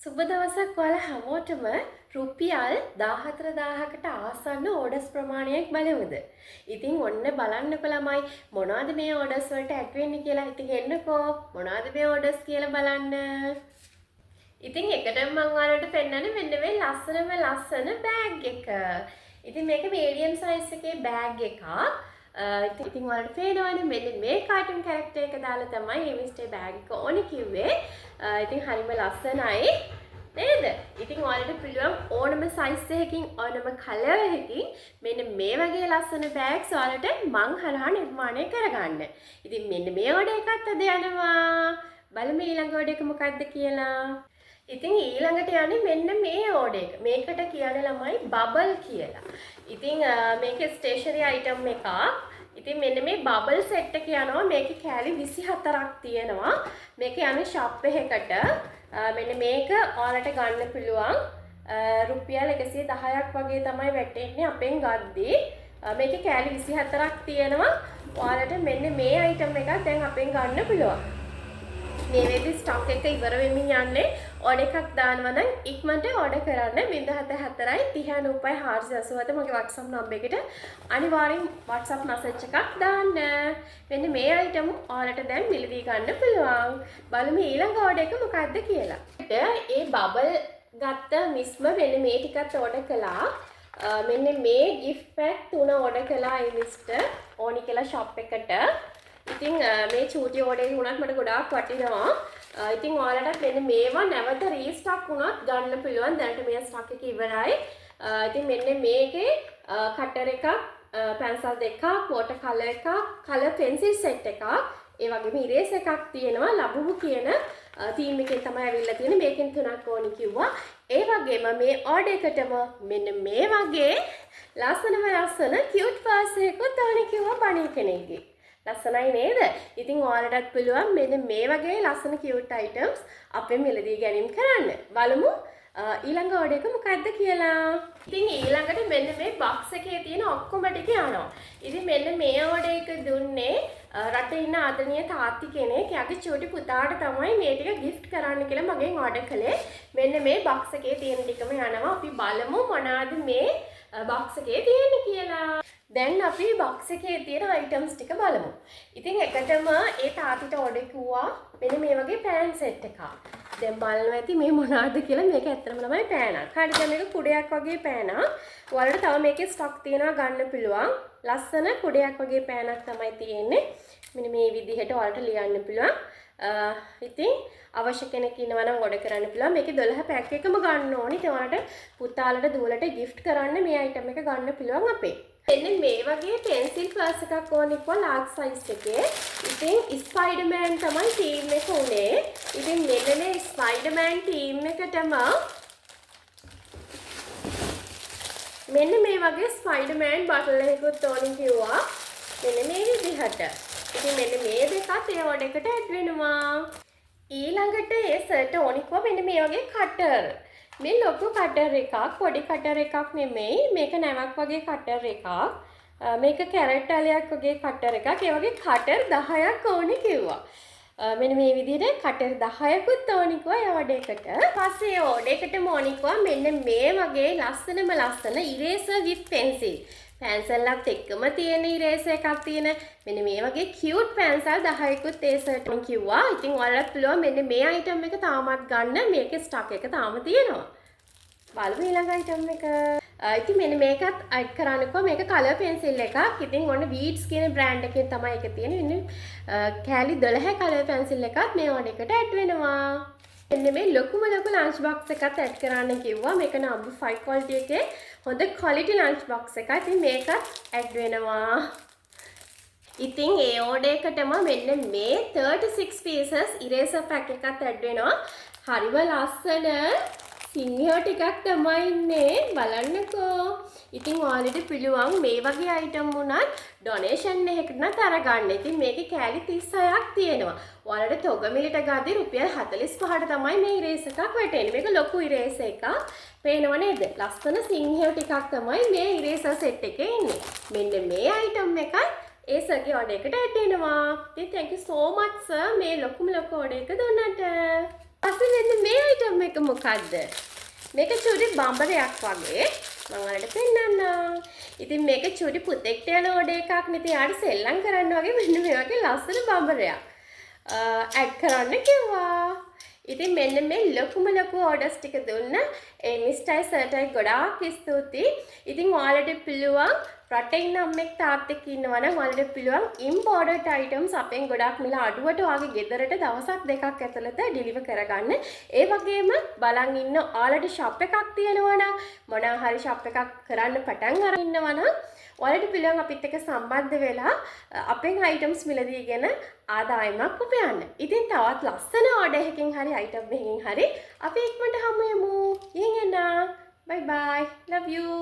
සුබ දවසක් ඔයාලා හැමෝටම රුපියල් 14000කට ආසන්න ඕඩර්ස් ප්‍රමාණයක් බලමුද? ඉතින් ඔන්න බලන්නකෝ ළමයි මොනවද මේ ඕඩර්ස් වලට ඇඩ් වෙන්නේ කියලා. ඉතින් එන්නකෝ මොනවද මේ ඕඩර්ස් කියලා බලන්න. ඉතින් එකටම මම ඔයාලට පෙන්නන්නේ මෙන්න මේ ලස්සන බෑග් එක. ඉතින් මේක මීඩියම් සයිස් එකේ බෑග් එකක්. ඉතින් ඔයාලට පේනවනේ මෙන්න මේ කාටුන් කැරක්ටර් එක දාලා තමයි මේ මිස්ටර් බෑග් එක ඕනේ කිව්වේ. ඉතින් හරිම ලස්සනයි නේද? ඉතින් ඔයාලට පුළුවන් ඕනම සයිස් එකකින් ඕනම කලර් එකකින් මෙන්න මේ වගේ ලස්සන බෑග්ස් ඔයාලට මං හරහා නිර්මාණය කරගන්න. ඉතින් මෙන්න මේ ඕඩර් එකත් අද යනවා. බලමු ඊළඟ ඕඩර් එක මොකක්ද කියලා. ඉතින් ඊළඟට යන්නේ මෙන්න මේ ඕඩර් එක. මේකට කියන්නේ ළමයි බබල් කියලා. ඉතින් මේක ස්ටේෂනරි අයිටම් එකක්. ඉතින් මෙන්න මේ බබල් සෙට් එක යනවා. මේකේ කෑලි 24ක් තියෙනවා. මේක යන්නේ ෂොප් එකකට. මෙන්න මේක ඔයාලට ගන්න පුළුවන් රුපියල් 110ක් වගේ තමයි වැටෙන්නේ අපෙන් ගද්දී. මේකේ කෑලි 24ක් තියෙනවා. ඔයාලට මෙන්න මේ අයිටම් එකක් දැන් අපෙන් ගන්න පුළුවන්. මේ වේදී ස්ටොක් එක ඉවර වෙමින් යන්නේ. ඕඩර් එකක් දානවා නම් ඉක්මනට ඕඩර් කරන්න 074 30 487 මගේ WhatsApp නම්බර් එකට අනිවාර්යෙන් WhatsApp message එකක් දාන්න. මෙන්න මේ අයිටම් ඔයාලට දැන් මිලදී ගන්න පුළුවන්. බලමු ඊළඟ ඕඩර් එක මොකක්ද කියලා. ඒ බබල් ගත්ත මිස්ම මෙන්න මේ ටිකත් ඕඩර් කළා. මෙන්න මේ gift pack 3 ඕඩර් කළා ඒ මිස්ටර් ඕනි කියලා shop එකට. ඉතින් මේ චූටි ඕඩර් එක වුණත් මට ගොඩාක් වටිනවා. ඉතින් ඔයාලට මෙන්න මේවා නැවත රීස්ටොක් වුණොත් ගන්න පුළුවන්. දැනට මේ ස්ටොක් එක ඉවරයි. ඉතින් මෙන්න මේකේ කටර් එකක්, පැන්සල් දෙකක්, වෝටර් කලර් එකක්, කලර් පෙන්සිල් සෙට් එකක්, ඒ වගේම ඉරේස් එකක් තියෙනවා. ලබුබු කියන තීම් එකෙන් තමයි ඇවිල්ලා තියෙන්නේ. මේකෙන් 3ක් ඕනි කිව්වා. ඒ වගේම මේ ඕඩර් එකටම මෙන්න මේ වගේ ලස්සන කියුට් පර්ස් එකකුත් ඕනි කිව්වා බණී කෙනෙක්ගේ. ලස්සනයි නේද? ඉතින් ඔයාලටත් පුළුවන් මෙන්න මේ වගේ ලස්සන කියුට් අයිටම්ස් අපෙන් මිලදී ගැනීම කරන්න. බලමු ඊළඟ ඕඩර් එක මොකක්ද කියලා. ඉතින් ඊළඟට මෙන්න මේ බොක්ස් එකේ තියෙන ඔක්කොම ටික යනවා. ඉතින් මෙන්න මේ ඕඩර් එක දුන්නේ රටේ ඉන්න ආදරණීය තාත්ති කෙනෙක්. එයාගේ චූටි පුතාට තමයි මේ ටික gift කරන්න කියලා මගෙන් ඕඩර් කළේ. මෙන්න මේ බොක්ස් එකේ තියෙන ටිකම යනවා. අපි බලමු මොනවාද මේ බොක්ස් එකේ තියෙන්නේ කියලා. දැන් අපි බොක්ස් එකේ තියෙන අයිටම්ස් ටික බලමු. ඉතින් එකටම ඒ තාත්තිට ඕඩර් කිව්වා මෙන්න මේ වගේ පෑන් සෙට් එකක්. දැන් බලනවා ඇති මේ මොනවද කියලා. මේක ඇත්තටම ළමයි පෑනක්. හරි දැන් මේක කුඩයක් වගේ පෑනක්. ඔයාලට තව මේකේ ස්ටොක් තියෙනවා ගන්න පුළුවන්. ලස්සන කුඩයක් වගේ පෑනක් තමයි තියෙන්නේ. මෙන්න මේ විදිහට ඔයාලට ලියන්න පුළුවන්. ඉතින් අවශ්‍ය කෙනෙක් ඉන්නවා නම් ඕඩර් කරන්න පුළුවන්. මේකේ 12 පැක් එකම ගන්න ඕනි. ඉතින් ඔයාලට පුතාලට දුවලට gift කරන්න මේ අයිටම් එක ගන්න පුළුවන් අපේ. එන්න මේ වගේ පෙන්සිල් පර්ස් එකක් ඕනේ ඉක්වා ලාර්ජ් සයිස් එකේ. ඉතින් ස්පයිඩර්මෑන් තමයි තීම් එක උනේ. ඉතින් මෙන්න මේ ස්පයිඩර්මෑන් තීම් එකටම මෙන්න මේ වගේ ස්පයිඩර්මෑන් බටල් එකකුත් ඕනේ කිව්වා. මෙන්න මේ විදිහට. ඉතින් මෙන්න මේ දෙකත් ඒ ඕඩර් එකට ඇඩ් වෙනවා. ඊළඟට ඒ සර්ට් ඕනේ කිව්වා මෙන්න මේ වගේ කටර්. මේ ලොකු කටර් එකක්, පොඩි කටර් එකක් නෙමෙයි. මේක නැවක් වගේ කටර් එකක්. මේක කැරට් ඇලයක් වගේ කටර් එකක්. ඒ වගේ කටර් 10ක් ඕනි කිව්වා. මෙන්න මේ විදිහට කටර් 10කුත් ඕනි කිව්වා ඒ ඕඩර් එකට. පස්සේ ඒ ඕඩර් එකටම ඕනි කිව්වා මෙන්න මේ වගේ ලස්සන ඉරේසර් with pencil. පැන්සල්ලත් එක්කම තියෙන ඉරේසර් එකක් තියෙන මෙන්න මේ වගේ කියුට් පැන්සල් 10කුත් ඒ සර්ට් එකෙන් කිව්වා. ඉතින් ඔයාලට පුළුවන් මෙන්න මේ අයිටම් එක තාමත් ගන්න. මේකේ ස්ටොක් එක තාම තියෙනවා. බලමු ඊළඟ අයිටම් එක. ඉතින් මෙන්න මේකත් ඇඩ් කරන්නකෝ. මේක කලර් පෙන්සිල් එකක්. ඉතින් ඔන්න වීඩ්ස් කියන බ්‍රෑන්ඩ් එකෙන් තමයි ඒක තියෙන්නේ. මෙන්න කෑලි 12 කලර් පෙන්සිල් එකත් මේ ඕඩර් එකට ඇඩ් වෙනවා. මෙන්න මේ ලොකු ලන්ච් බොක්ස් එකත් ඇඩ් කරන්න කිව්වා. මේක නම්බර් 5 quality එකේ හොඳ quality ලන්ච් බොක්ස් එකක්. ඉතින් මේකත් ඇඩ් වෙනවා. ඉතින් ඒ ඕඩර් එකටම මෙන්න මේ 36 pieces eraser pack එකත් ඇඩ් වෙනවා. හරිම ලස්සන සිංහයෝ ටිකක් තමයි ඉන්නේ. බලන්නකෝ. ඉතින් ඔයාලට පුළුවන් මේ වගේ අයිටම් වුණත් ඩොනේෂන් එකකට අරගන්න. ඉතින් මේකේ කෑලි 36ක් තියෙනවා. ඔයාලට තොගමිලට ගාදී රුපියල් 45ට තමයි මේ ඉරේසර් එකක් වැටෙන්නේ. මේක ලොකු ඉරේසර් එකක්. පේනව නේද? ලස්සන සිංහයෝ ටිකක් තමයි මේ ඉරේසර් සෙට් එකේ ඉන්නේ. මෙන්න මේ අයිටම් එකයි ඒ සර්ගේ ඕඩර් එකට ඇඩ් වෙනවා. ඉතින් thank you so much sir මේ ලොකු ඕඩර් එක දුන්නට. පස්සේ මෙන්න මේ අයිටම් එක මොකද්ද? මේක චුටි බම්බරයක් වගේ මම ඔයාලට පෙන්නන්නම්. ඉතින් මේක චුටි පුතෙක්ට යන ඕඩර් එකක් නේ. ඉතින් යාට සෙල්ලම් කරන්න වගේ මෙන්න මේ වගේ ලස්සන බම්බරයක් ඇඩ් කරන්න කිව්වා. ඉතින් මෙන්න මේ ලොකුම ලොකු ඕඩර්ස් ටික දුන්න ඒ මිස්ටර්යි සර්ටයි ගොඩාක් ස්තුතියි. ඉතින් ඔයාලට පුළුවන් රටේ ඉන්න අම්මෙක් තාත්තෙක් ඉන්නවා නම් ඔයාලට පුළුවන් ඉම්පෝර්ටඩ් අයිටම්ස් අපෙන් ගොඩාක් මිල අඩුවට ඔයාගේ ගෙදරට දවසක් දෙකක් ඇතුළත ඩිලිවර් කරගන්න. ඒ වගේම බලන් ඉන්න ඔයාලට ෂොප් එකක් තියෙනවා නම් මොනවා හරි ෂොප් එකක් කරන්න පටන් අරන් ඉන්නවා නම් ඔයාලට පුළුවන් අපිත් එක්ක සම්බන්ධ වෙලා අපෙන් අයිටම්ස් මිලදීගෙන ආදායමක් උපයන්න. ඉතින් තවත් ලස්සන ඕඩර් එකකින් හරි අයිටම් එකකින් හරි අපි ඉක්මනට හමු යමු. යෙන් එන්න. Bye bye. Love you.